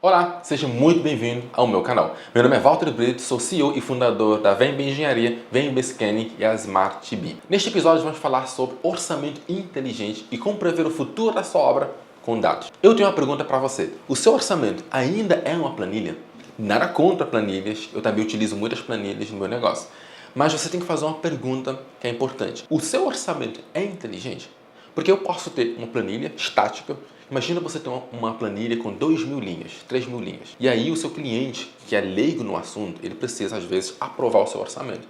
Olá, seja muito bem-vindo ao meu canal. Meu nome é Walter Brito, sou CEO e fundador da VMB Engenharia, VMB Scanning e a Smart B. Neste episódio vamos falar sobre orçamento inteligente e como prever o futuro da sua obra com dados. Eu tenho uma pergunta para você. O seu orçamento ainda é uma planilha? Nada contra planilhas, eu também utilizo muitas planilhas no meu negócio. Mas você tem que fazer uma pergunta que é importante. O seu orçamento é inteligente? Porque eu posso ter uma planilha estática. Imagina você ter uma planilha com 2.000 linhas, 3.000 linhas. E aí o seu cliente, que é leigo no assunto, ele precisa às vezes aprovar o seu orçamento.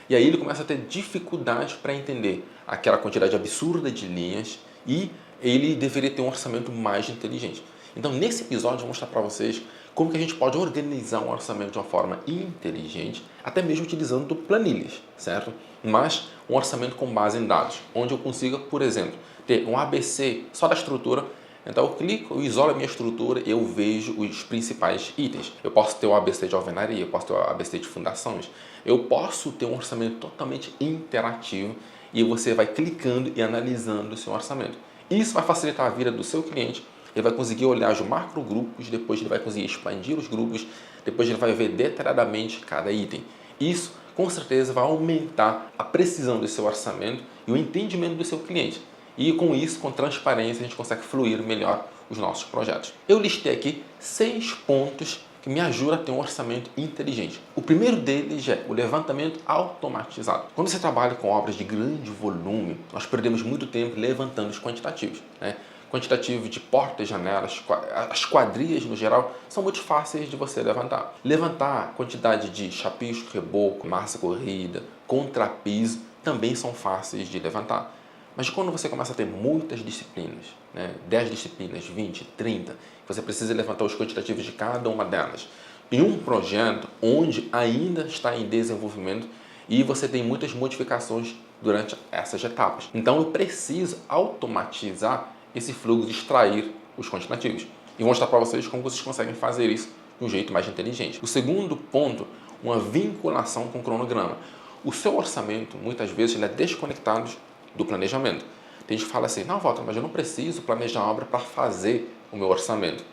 E aí ele começa a ter dificuldade para entender aquela quantidade absurda de linhas e ele deveria ter um orçamento mais inteligente. Então nesse episódio eu vou mostrar para vocês como que a gente pode organizar um orçamento de uma forma inteligente, até mesmo utilizando planilhas, certo? Mas um orçamento com base em dados, onde eu consiga, por exemplo, ter um ABC só da estrutura. Então eu clico, eu isolo a minha estrutura e eu vejo os principais itens. Eu posso ter o ABC de alvenaria, eu posso ter o ABC de fundações. Eu posso ter um orçamento totalmente interativo e você vai clicando e analisando o seu orçamento. Isso vai facilitar a vida do seu cliente. Ele vai conseguir olhar os macrogrupos, depois ele vai conseguir expandir os grupos, depois ele vai ver detalhadamente cada item. Isso, com certeza, vai aumentar a precisão do seu orçamento e o entendimento do seu cliente. E com isso, com transparência, a gente consegue fluir melhor os nossos projetos. Eu listei aqui 6 pontos que me ajudam a ter um orçamento inteligente. O primeiro deles é o levantamento automatizado. Quando você trabalha com obras de grande volume, nós perdemos muito tempo levantando os quantitativos, né? Quantitativo de portas, janelas, as quadrias no geral, são muito fáceis de você levantar. Levantar a quantidade de chapisco, reboco, massa corrida, contrapiso, também são fáceis de levantar. Mas quando você começa a ter muitas disciplinas, né, 10 disciplinas, 20, 30, você precisa levantar os quantitativos de cada uma delas. Em um projeto onde ainda está em desenvolvimento e você tem muitas modificações durante essas etapas. Então eu preciso automatizar esse fluxo de extrair os quantitativos. E vou mostrar para vocês como vocês conseguem fazer isso de um jeito mais inteligente. O segundo ponto, uma vinculação com o cronograma. O seu orçamento, muitas vezes, ele é desconectado do planejamento. Tem gente que fala assim, não, Walter, mas eu não preciso planejar a obra para fazer o meu orçamento.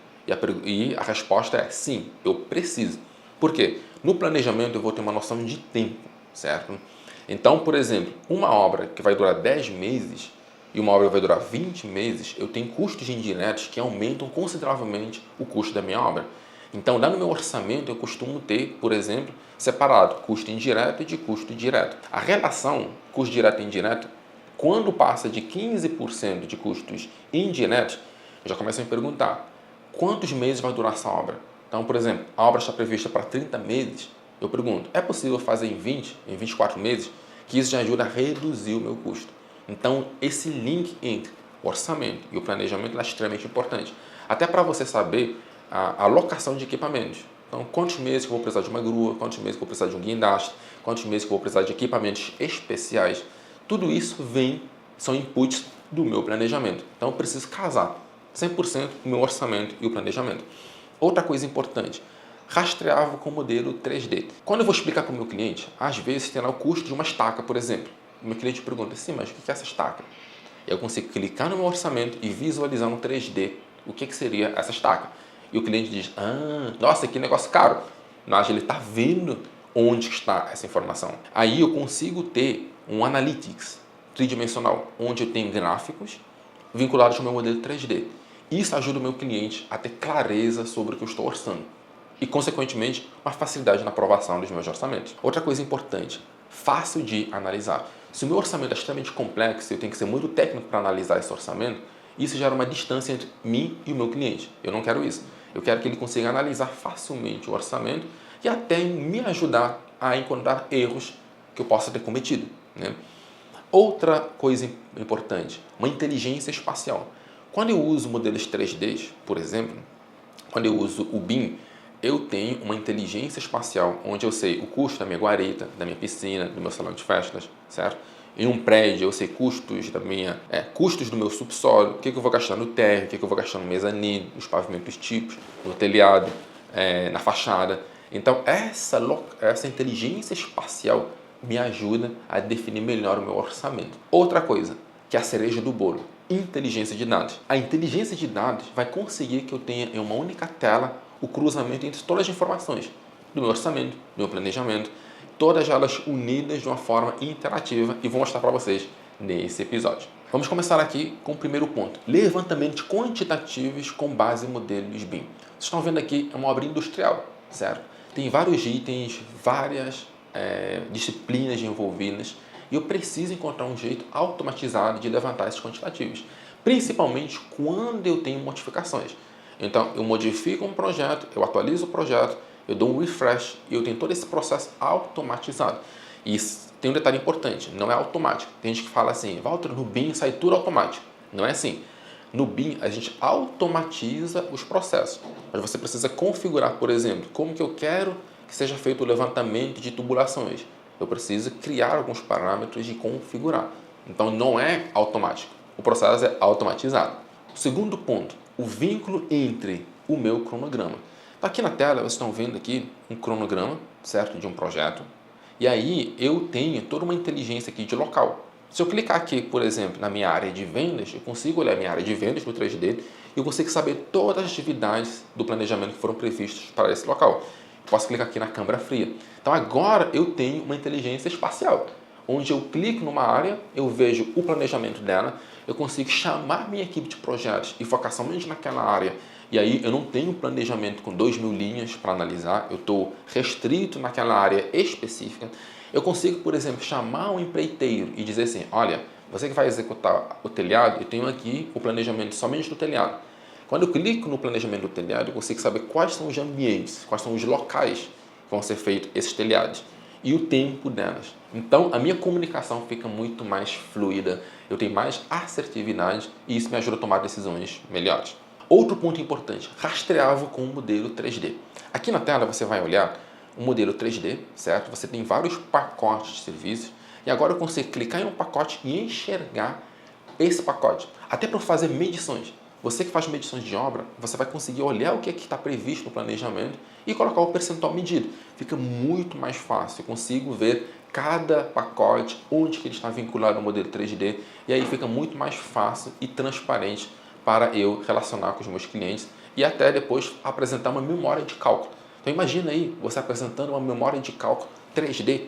E a resposta é sim, eu preciso. Por quê? No planejamento eu vou ter uma noção de tempo, certo? Então, por exemplo, uma obra que vai durar 10 meses e uma obra que vai durar 20 meses, eu tenho custos indiretos que aumentam consideravelmente o custo da minha obra. Então, lá no meu orçamento, eu costumo ter, por exemplo, separado custo indireto e de custo direto. A relação custo direto e indireto, quando passa de 15% de custos indiretos, eu já começo a me perguntar, quantos meses vai durar essa obra? Então, por exemplo, a obra está prevista para 30 meses, eu pergunto, é possível fazer em 20, em 24 meses? Que isso já ajuda a reduzir o meu custo. Então, esse link entre o orçamento e o planejamento é extremamente importante. Até para você saber a alocação de equipamentos. Então, quantos meses que eu vou precisar de uma grua, quantos meses que eu vou precisar de um guindaste, quantos meses que eu vou precisar de equipamentos especiais. Tudo isso são inputs do meu planejamento. Então, eu preciso casar 100% o meu orçamento e o planejamento. Outra coisa importante, rastreável com o modelo 3D. Quando eu vou explicar para o meu cliente, às vezes tem lá o custo de uma estaca, por exemplo. O meu cliente pergunta, sim, mas o que é essa estaca? Eu consigo clicar no meu orçamento e visualizar no 3D o que seria essa estaca. E o cliente diz, nossa, que negócio caro. Mas ele está vendo onde está essa informação. Aí eu consigo ter um analytics tridimensional, onde eu tenho gráficos vinculados ao meu modelo 3D. Isso ajuda o meu cliente a ter clareza sobre o que eu estou orçando e, consequentemente, uma facilidade na aprovação dos meus orçamentos. Outra coisa importante, fácil de analisar. Se o meu orçamento é extremamente complexo e eu tenho que ser muito técnico para analisar esse orçamento, isso gera uma distância entre mim e o meu cliente. Eu não quero isso. Eu quero que ele consiga analisar facilmente o orçamento e até me ajudar a encontrar erros que eu possa ter cometido, né? Outra coisa importante, uma inteligência espacial. Quando eu uso modelos 3D, por exemplo, quando eu uso o BIM, eu tenho uma inteligência espacial onde eu sei o custo da minha guarita, da minha piscina, do meu salão de festas, certo? Em um prédio eu sei custos do meu subsolo, o que eu vou gastar no térreo, o que eu vou gastar no mezanino, nos pavimentos típicos, no telhado, na fachada. Então essa inteligência espacial me ajuda a definir melhor o meu orçamento. Outra coisa, que é a cereja do bolo, inteligência de dados. A inteligência de dados vai conseguir que eu tenha em uma única tela o cruzamento entre todas as informações do meu orçamento, do meu planejamento, todas elas unidas de uma forma interativa e vou mostrar para vocês nesse episódio. Vamos começar aqui com o primeiro ponto, levantamentos quantitativos com base em modelos BIM. Vocês estão vendo aqui, é uma obra industrial, certo? Tem vários itens, várias disciplinas envolvidas e eu preciso encontrar um jeito automatizado de levantar esses quantitativos, principalmente quando eu tenho modificações. Então, eu modifico um projeto, eu atualizo o projeto, eu dou um refresh e eu tenho todo esse processo automatizado. E tem um detalhe importante, não é automático. Tem gente que fala assim, Walter, no BIM sai tudo automático. Não é assim. No BIM, a gente automatiza os processos. Mas você precisa configurar, por exemplo, como que eu quero que seja feito o levantamento de tubulações. Eu preciso criar alguns parâmetros e configurar. Então, não é automático. O processo é automatizado. O segundo ponto, o vínculo entre o meu cronograma. Então, aqui na tela, vocês estão vendo aqui um cronograma, certo, de um projeto. E aí, eu tenho toda uma inteligência aqui de local. Se eu clicar aqui, por exemplo, na minha área de vendas, eu consigo olhar a minha área de vendas no 3D e eu consigo saber todas as atividades do planejamento que foram previstas para esse local. Posso clicar aqui na câmera fria. Então, agora eu tenho uma inteligência espacial, onde eu clico numa área, eu vejo o planejamento dela, eu consigo chamar minha equipe de projetos e focar somente naquela área. E aí eu não tenho planejamento com 2.000 linhas para analisar, eu estou restrito naquela área específica. Eu consigo, por exemplo, chamar um empreiteiro e dizer assim, olha, você que vai executar o telhado, eu tenho aqui o planejamento somente do telhado. Quando eu clico no planejamento do telhado, eu consigo saber quais são os ambientes, quais são os locais que vão ser feitos esses telhados e o tempo delas. Então, a minha comunicação fica muito mais fluida, eu tenho mais assertividade e isso me ajuda a tomar decisões melhores. Outro ponto importante, rastreável com o modelo 3D. Aqui na tela você vai olhar o modelo 3D, certo? Você tem vários pacotes de serviços e agora eu consigo clicar em um pacote e enxergar esse pacote, até para fazer medições. Você que faz medições de obra, você vai conseguir olhar o que está previsto no planejamento e colocar o percentual medido. Fica muito mais fácil, eu consigo ver cada pacote, onde que ele está vinculado ao modelo 3D e aí fica muito mais fácil e transparente para eu relacionar com os meus clientes e até depois apresentar uma memória de cálculo. Então imagina aí, você apresentando uma memória de cálculo 3D,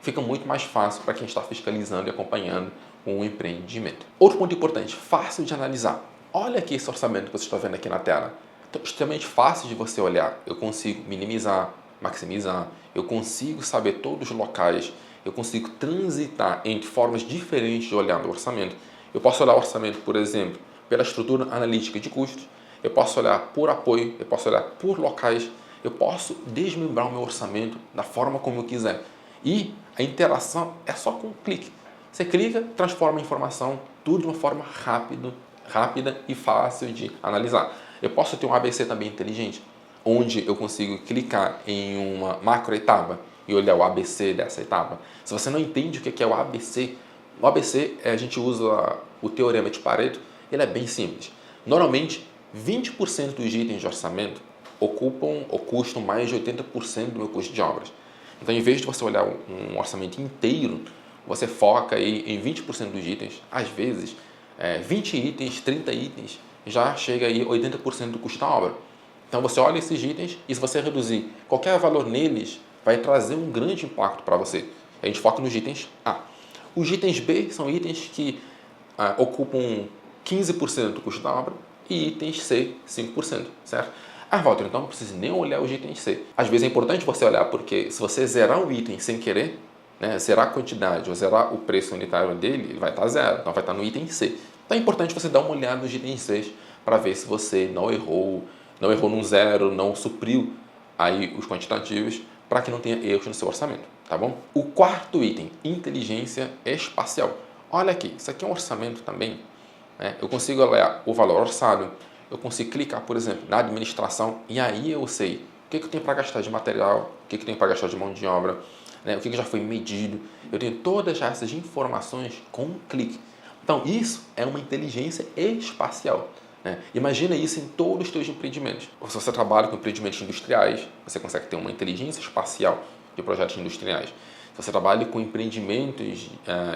fica muito mais fácil para quem está fiscalizando e acompanhando o empreendimento. Outro ponto importante, fácil de analisar. Olha aqui esse orçamento que você está vendo aqui na tela. Então, extremamente fácil de você olhar. Eu consigo minimizar, maximizar, eu consigo saber todos os locais, eu consigo transitar entre formas diferentes de olhar no orçamento. Eu posso olhar o orçamento, por exemplo, pela estrutura analítica de custos, eu posso olhar por apoio, eu posso olhar por locais, eu posso desmembrar o meu orçamento da forma como eu quiser. E a interação é só com um clique. Você clica, transforma a informação, tudo de uma forma rápida e fácil de analisar. Eu posso ter um ABC também inteligente, onde eu consigo clicar em uma macro etapa e olhar o ABC dessa etapa. Se você não entende o que é o ABC a gente usa o teorema de Pareto, ele é bem simples. Normalmente, 20% dos itens de orçamento ocupam ou custam mais de 80% do meu custo de obras. Então, em vez de você olhar um orçamento inteiro, você foca aí em 20% dos itens, às vezes 20 itens, 30 itens, já chega aí 80% do custo da obra. Então você olha esses itens e se você reduzir qualquer valor neles, vai trazer um grande impacto para você. A gente foca nos itens A. Os itens B são itens que ocupam 15% do custo da obra e itens C, 5%, certo? Walter, então não precisa nem olhar os itens C. Às vezes é importante você olhar porque se você zerar um item sem querer, zerar a quantidade ou zerar o preço unitário dele, ele vai estar zero, então vai estar no item C. Então é importante você dar uma olhada nos itens C para ver se você não errou num zero, não supriu aí os quantitativos para que não tenha erros no seu orçamento, tá bom? O quarto item, inteligência espacial. Olha aqui, isso aqui é um orçamento também, eu consigo olhar o valor orçado, eu consigo clicar, por exemplo, na administração e aí eu sei o que eu tenho para gastar de material, o que eu tenho para gastar de mão de obra, o que já foi medido. Eu tenho todas essas informações com um clique. Então, isso é uma inteligência espacial. Imagina isso em todos os seus empreendimentos. Se você trabalha com empreendimentos industriais, você consegue ter uma inteligência espacial de projetos industriais. Se você trabalha com empreendimentos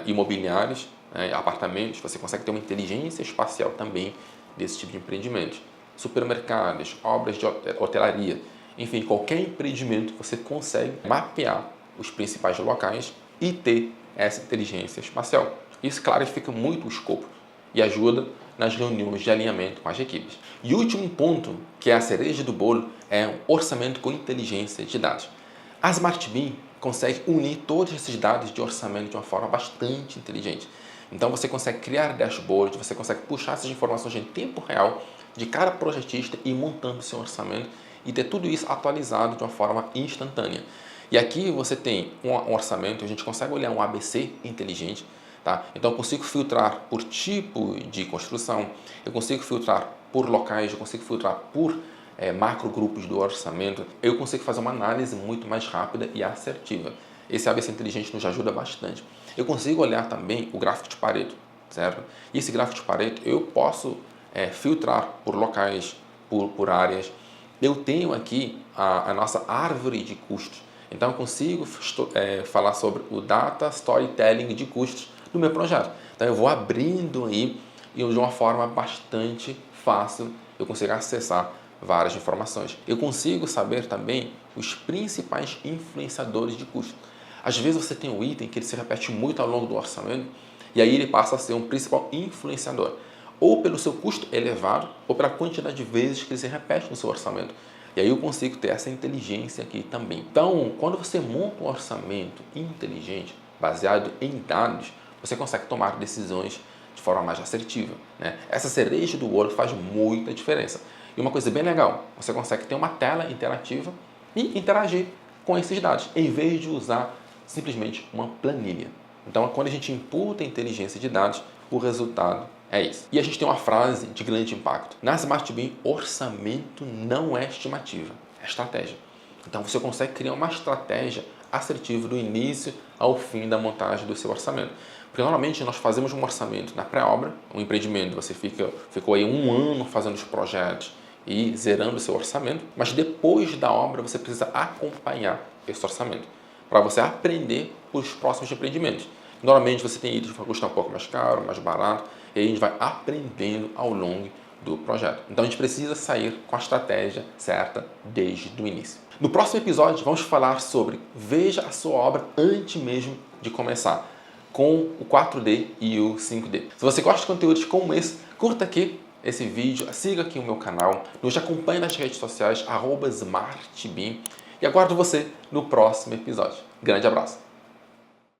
imobiliários, apartamentos, você consegue ter uma inteligência espacial também desse tipo de empreendimentos. supermercados, obras de hotelaria, enfim, qualquer empreendimento você consegue mapear os principais locais e ter essa inteligência espacial. Isso clarifica muito o escopo e ajuda nas reuniões de alinhamento com as equipes. E o último ponto, que é a cereja do bolo, é o orçamento com inteligência de dados. A Smart Bean consegue unir todos esses dados de orçamento de uma forma bastante inteligente. Então você consegue criar dashboards, você consegue puxar essas informações em tempo real de cada projetista e ir montando seu orçamento e ter tudo isso atualizado de uma forma instantânea. E aqui você tem um orçamento, a gente consegue olhar um ABC inteligente, tá? Então eu consigo filtrar por tipo de construção, eu consigo filtrar por locais, eu consigo filtrar por macro grupos do orçamento, eu consigo fazer uma análise muito mais rápida e assertiva. Esse ABC inteligente nos ajuda bastante. Eu consigo olhar também o gráfico de Pareto, certo? E esse gráfico de Pareto eu posso filtrar por locais, por áreas. Eu tenho aqui a nossa árvore de custos. Então eu consigo falar sobre o data storytelling de custos do meu projeto. Então eu vou abrindo aí e de uma forma bastante fácil eu consigo acessar várias informações. Eu consigo saber também os principais influenciadores de custo. Às vezes você tem um item que ele se repete muito ao longo do orçamento e aí ele passa a ser um principal influenciador, ou pelo seu custo elevado ou pela quantidade de vezes que ele se repete no seu orçamento. E aí eu consigo ter essa inteligência aqui também. Então, quando você monta um orçamento inteligente, baseado em dados, você consegue tomar decisões de forma mais assertiva, né? Essa cereja do bolo faz muita diferença. E uma coisa bem legal, você consegue ter uma tela interativa e interagir com esses dados, em vez de usar simplesmente uma planilha. Então, quando a gente imputa a inteligência de dados, o resultado é isso. E a gente tem uma frase de grande impacto. Na Smart Bean, orçamento não é estimativa, é estratégia. Então, você consegue criar uma estratégia assertiva do início ao fim da montagem do seu orçamento. Porque normalmente nós fazemos um orçamento na pré-obra, um empreendimento, você ficou aí um ano fazendo os projetos e zerando o seu orçamento, mas depois da obra você precisa acompanhar esse orçamento para você aprender os próximos empreendimentos. Normalmente você tem itens que vão custar um pouco mais caro, mais barato, e aí a gente vai aprendendo ao longo do projeto. Então a gente precisa sair com a estratégia certa desde o início. No próximo episódio vamos falar sobre veja a sua obra antes mesmo de começar, com o 4D e o 5D. Se você gosta de conteúdos como esse, curta aqui esse vídeo, siga aqui o meu canal, nos acompanhe nas redes sociais, @smartbean, e aguardo você no próximo episódio. Grande abraço!